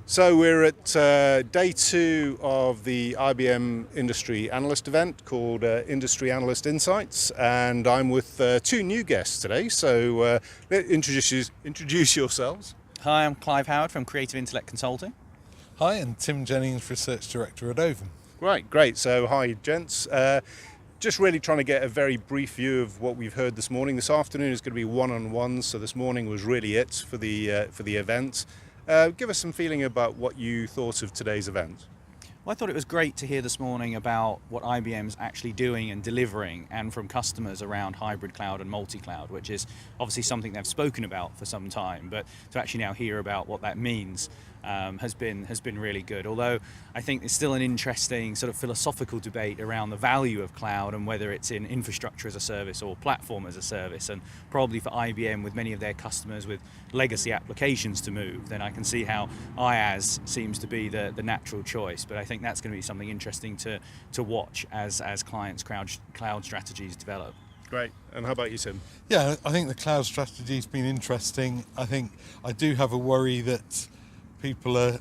So we're at day 2 of the IBM Industry Analyst event called Industry Analyst Insights, and I'm with 2 new guests today. So introduce yourselves. Hi, I'm Clive from Creative Intellect Consulting. Hi, and Tim Jennings, Research Director at Ovum. Right, great. So hi, gents. Just really trying to get a very brief view of what we've heard this morning. This afternoon is going to be one-on-ones, so this morning was really it for the event. Give us some feeling about what you thought of today's event. Well, I thought it was great to hear this morning about what IBM's actually doing and delivering, and from customers around hybrid cloud and multi-cloud, which is obviously something they've spoken about for some time, but to actually now hear about what that means has been really good. Although I think there's still an interesting sort of philosophical debate around the value of cloud and whether it's in infrastructure as a service or platform as a service, and probably for IBM, with many of their customers with legacy applications to move, then I can see how IaaS seems to be the natural choice. But I think that's going to be something interesting to watch as clients' cloud strategies develop. Great. And how about you, Tim? Yeah, I think the cloud strategy's been interesting. I do have a worry that people are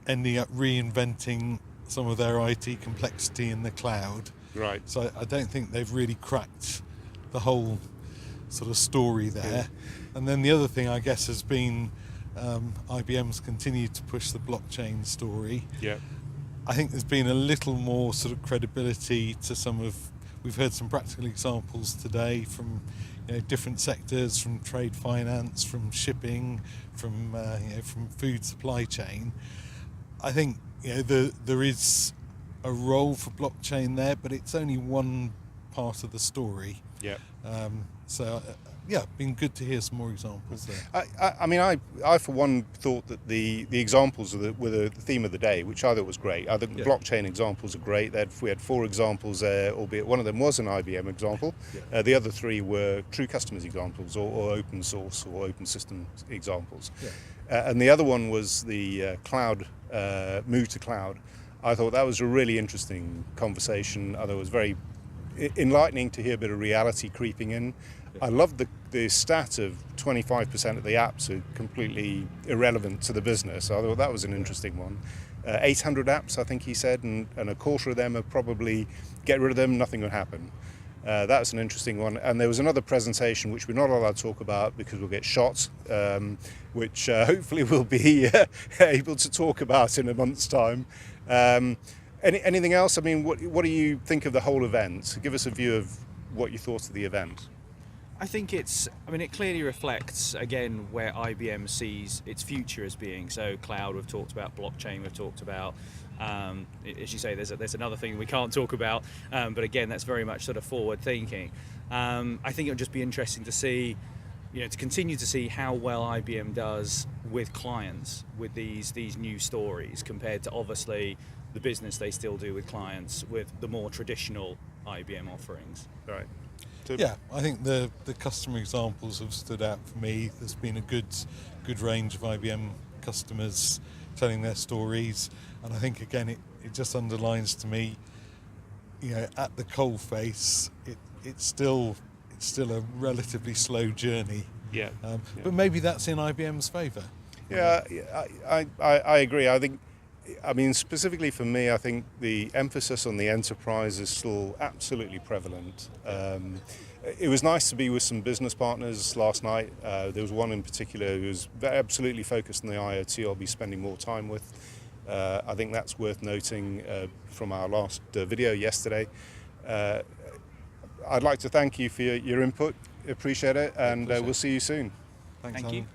ending up reinventing some of their IT complexity in the cloud. Right. So I don't think they've really cracked the whole sort of story there. Yeah. And then the other thing, I guess, has been IBM's continued to push the blockchain story. Yeah. I think there's been a little more sort of credibility to we've heard some practical examples today from different sectors, from trade finance, from shipping, from food supply chain. I think there is a role for blockchain there, but it's only one part of the story. Yeah. Been good to hear some more examples there. I for one thought that the examples were the theme of the day, which I thought was great. I think the blockchain examples are great. We had 4 examples there, albeit one of them was an IBM example. Yeah. The other 3 were true customers examples or open source or open system examples. Yeah. And the other one was the cloud, move to cloud. I thought that was a really interesting conversation. I thought it was very enlightening to hear a bit of reality creeping in. I love the stat of 25% of the apps are completely irrelevant to the business. I thought that was an interesting one. 800 apps, I think he said, and a quarter of them are probably get rid of them, nothing would happen. That's an interesting one. And there was another presentation which we're not allowed to talk about because we'll get shot, which hopefully we'll be able to talk about in a month's time. Anything else? I mean, what do you think of the whole event? Give us a view of what you thought of the event. I think it clearly reflects, again, where IBM sees its future as being. So cloud, we've talked about, blockchain, we've talked about, as you say, there's another thing we can't talk about, but again, that's very much sort of forward thinking. I think it'll just be interesting to see, to continue to see how well IBM does with clients with these new stories, compared to obviously the business they still do with clients with the more traditional IBM offerings. Right. Yeah, I think the customer examples have stood out for me. There's been a good range of IBM customers telling their stories, and I think again it just underlines to me, at the coalface, it's still a relatively slow journey. Yeah. But maybe that's in IBM's favour. Yeah, I agree. I mean, specifically for me, I think the emphasis on the enterprise is still absolutely prevalent. It was nice to be with some business partners last night. There was one in particular who was absolutely focused on the IoT I'll be spending more time with. I think that's worth noting from our last video yesterday. I'd like to thank you for your input. Appreciate it, and we'll see you soon. Thank you.